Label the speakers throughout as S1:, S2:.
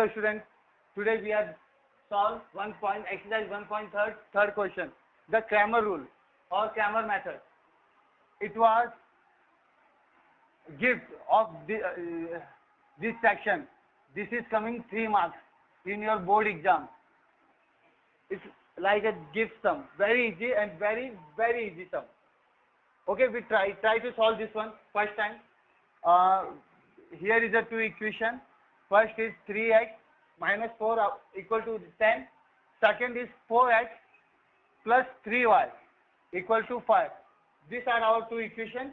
S1: Hello students, today we have solved exercise 1.3 third question, the Cramer rule or Cramer method. It was gift of this section. This is coming 3 marks in your board exam. It's like a gift sum, very easy and very easy sum. Okay, we try to solve this one first time. Here is the two equation. First is 3x minus 4 equal to 10. Second is 4x plus 3y equal to 5. These are our two equations.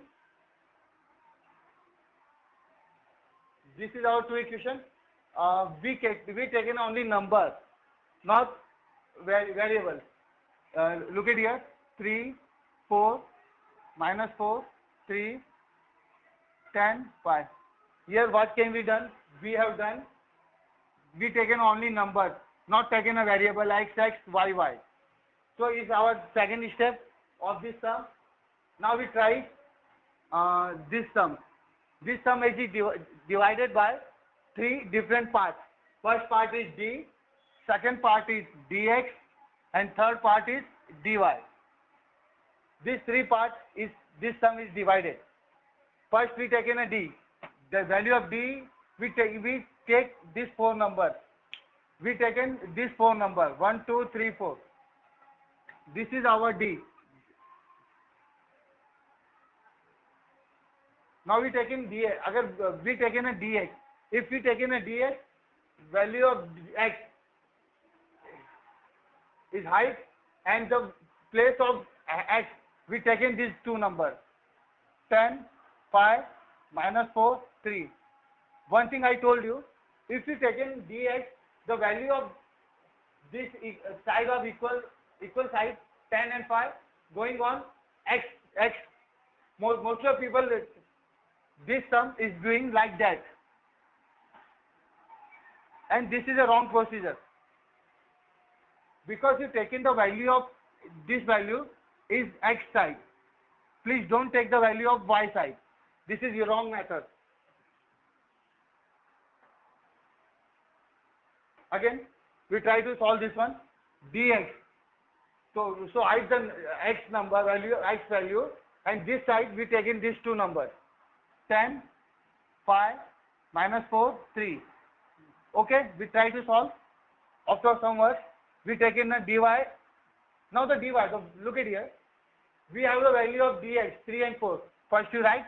S1: This is our two equation. We taken only number, not variable. Look at here, 3, 4, minus 4, 3, 10, 5. Here what can be done? We taken only number, not taken a variable x, y. So is our second step of this sum. Now we try this sum. This sum is divided by 3 different parts. First part is d, second part is dx, and third part is dy. These 3 parts is this sum is divided. First we taken a d. The value of d, we take this 4 number. We taken this 4 number 1, 2, 3, 4. This is our d. Now we taken dx. We taken a dx. If we taken a dx, value of x is height, and the place of x we taken these 2 numbers 10, 5, minus 4, 3. One thing I told you, if you taken dx, the value of this side of equal side 10 and 5 going on x. Most of people, this sum is doing like that, and this is a wrong procedure, because you taken the value of this value is x side. Please don't take the value of y side. This is your wrong method. Again, we try to solve this one. Dx. So I the x value, and this side we taken these 2 numbers 10, 5, minus 4, 3. Okay, we try to solve. After some work, we taken a dy. Now the dy. So look at here. We have the value of dx 3 and 4. First you write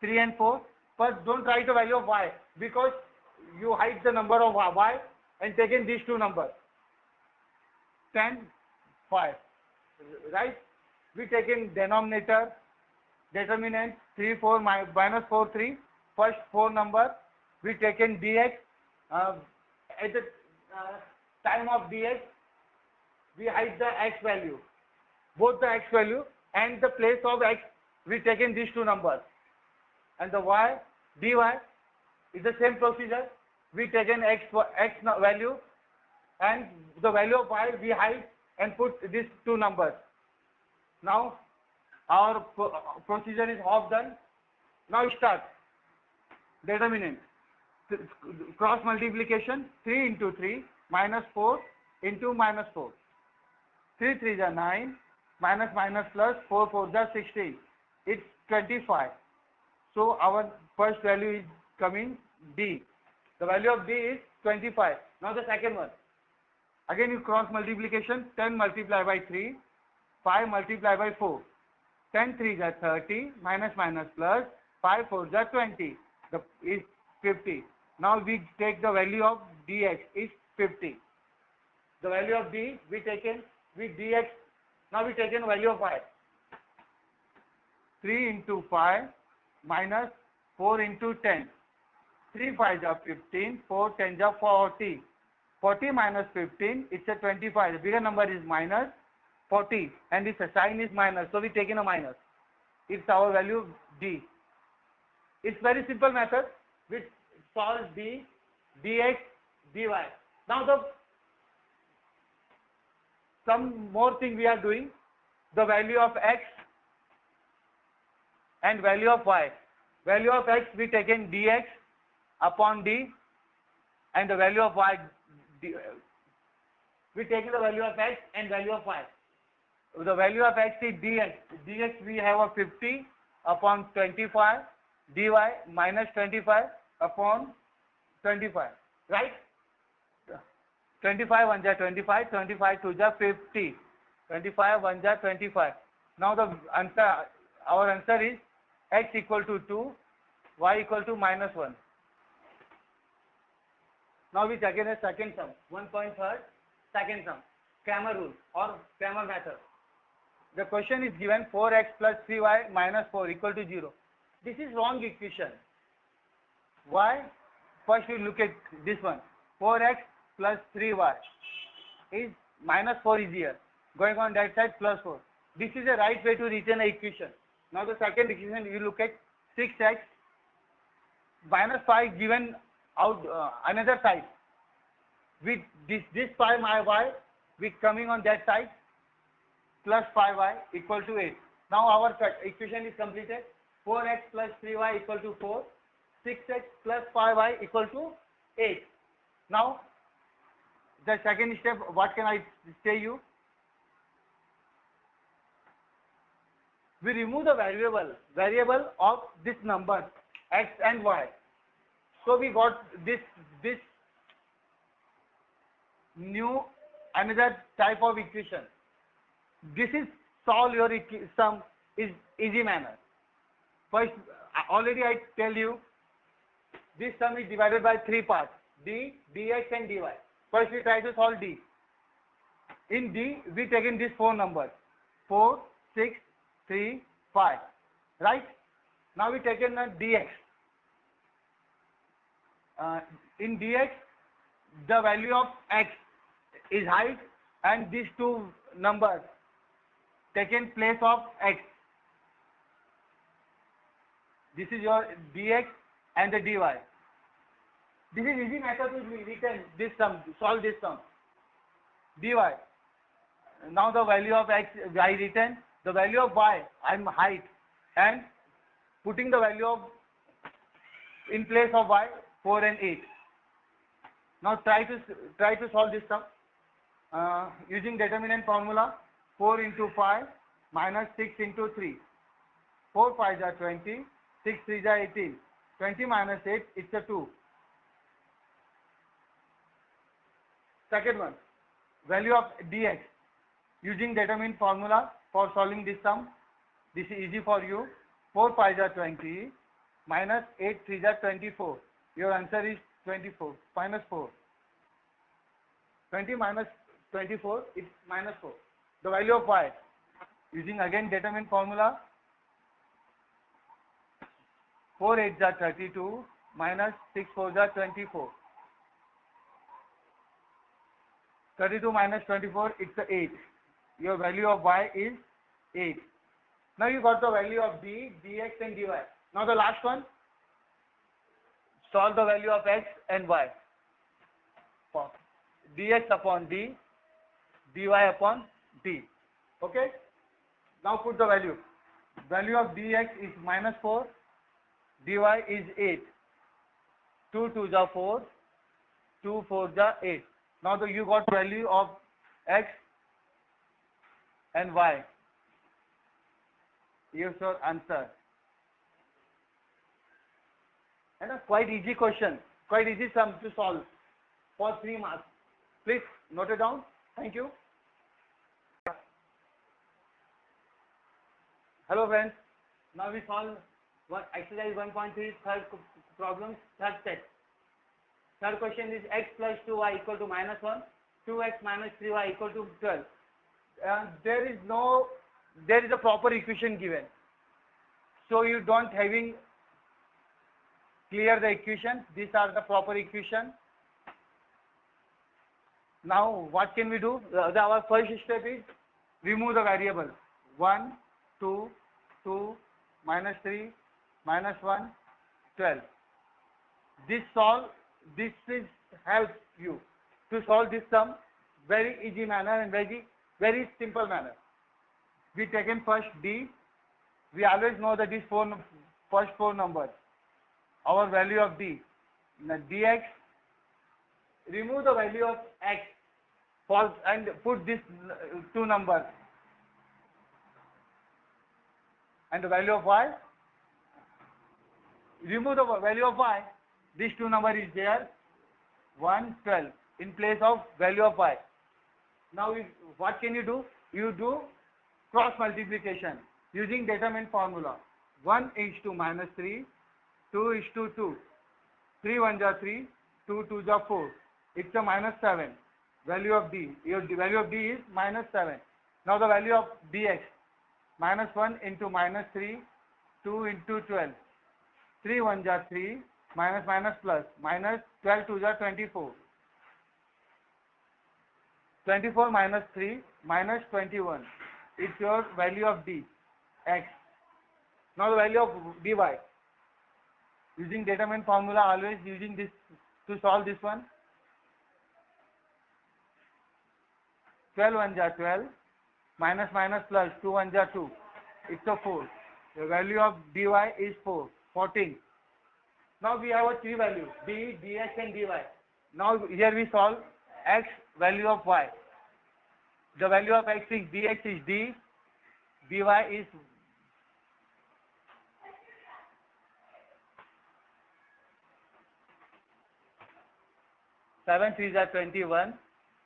S1: 3 and 4. First don't write the value of y, because you hide the number of y and taken these 2 numbers 10, 5. Right? We taken denominator, determinant 3, 4, minus 4, 3. First 4 number we taken dx. At the time of dx, we hide the x value, both the x value and the place of x. We taken these 2 numbers, and the y dy is the same procedure. We taken x value, and the value of y we hide and put these 2 numbers. Now our procedure is half done. Now start. Determinant, cross multiplication, 3 into 3 minus 4 into minus 4. 3 3s are 9, minus plus 4 4s are 16. It's 25. So our first value is coming d. The value of d is 25. Now the second one. Again you cross multiplication, 10 multiplied by 3, 5 multiplied by 4. 10 3s are 30, minus plus 5 4s are 20. Is 50. Now we take the value of dx is 50. The value of d we taken with dx. Now we taken value of y. 3 into 5 minus 4 into 10. 3 5s are 15, 4 10s are 40. 40 minus 15, it's a 25. The bigger number is minus 40, and its sign is minus, so we taken a minus. It's our value d. It's very simple method. We solve d, dx, dy. Now some more thing we are doing. The value of x and value of y. Value of x we taken dx upon d, and the value of y. We take the value of x and value of y. The value of x is dx. Dx we have a 50 upon 25, dy minus 25 upon 25, right? 25 1 ja 25, 25 2 ja 50, 25 1 ja 25. Now the answer, our answer is x equal to 2, y equal to minus 1. Now we take a second sum, 1.3 second sum, Cramer rule or Cramer method. The question is given 4x plus 3y minus 4 equal to 0. This is wrong equation. Why? First we look at this one. 4x plus 3y is minus 4 is here. Going on that side plus 4. This is the right way to return an equation. Now the second equation you look at 6x minus 5 given out another side. With this 5 y we coming on that side plus 5y equal to 8. Now our equation is completed. 4x plus 3y equal to 4. 6x plus 5y equal to 8. Now the second step, what can I say you? We remove the variable of this number x and y. So we got this new another type of equation. This is solve your sum is easy manner. First, already I tell you, this sum is divided by 3 parts, d, dx and dy. First we try to solve d. In d, we take in these 4 numbers, 4, 6, 3, 5, right? Now we take in dx. In dx, the value of x is height and these 2 numbers taken place of x. This is your dx and the dy. This is easy method to return this sum, solve this sum. dy. Now the value of x I return, the value of y I'm height, and putting the value of in place of y 4 and 8. Now try to solve this sum using determinant formula. 4 into 5 minus 6 into 3. 4 5 are 20, 6 3 are 18. 20 minus 8, it's a 2. Second one, value of dx. Using determinant formula for solving this sum. This is easy for you. 4 5 are 20 minus 8 3 are 24. Your answer is 24 minus 4. 20 minus 24 is minus 4. The value of y, using again determinant formula, 4 8 are 32 minus 6 4 are 24. 32 minus 24, it's 8. Your value of y is 8. Now you got the value of d, dx and dy. Now the last one, solve the value of x and y. Dx upon d, dy upon d. Okay? Now put the value. Value of dx is minus 4, dy is 8. 2 2 are 4, 2 4 are 8. Now you got value of x and y. Here's your answer. And a quite easy question, quite easy sum to solve for 3 marks. Please note it down. Thank you. Hello friends. Now we solve exercise 1.3 third problem, third set. Third question is x plus 2y equal to minus 1, 2x minus 3y equal to 12. There is a proper equation given. So you don't having clear the equation. These are the proper equation. Now what can we do? Our first step is remove the variable. 1, 2, 2, minus 3, minus 1, 12. This is helps you to solve this sum very easy manner and very simple manner. We taken first d. We always know that these first 4 numbers. Our value of d. Now dx remove the value of x for and put this two numbers and the value of y. Remove the value of y. This two number is there 112 in place of value of y. Now what can you do? You do cross multiplication using determinant formula. 1 is to minus 3, 2 is to 2, 3 1 ja 3, 2 2 ja 4. It's a minus 7. Value of d. Your value of d is minus 7. Now the value of dx. Minus 1 into minus 3, 2 into 12. 3 1 ja 3, minus minus plus, minus 12 2 ja 24. 24 minus 3, minus 21. It's your value of d, x. Now the value of dy. Using determinant formula, always using this to solve this one. 12 1 ja 12, minus minus plus 2 1 ja 2. It's a 4. The value of dy is 4, 14. Now we have a three values, d, dx and dy. Now here we solve x, value of y. The value of x is dx is d, dy is 7 3 ja 21,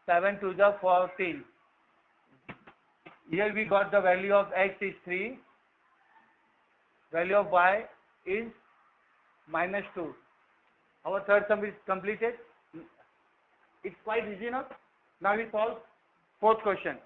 S1: 7 2 ja 14. Here we got the value of x is 3, value of y is minus 2. Our third sum is completed. It's quite easy now. Now we solve fourth question.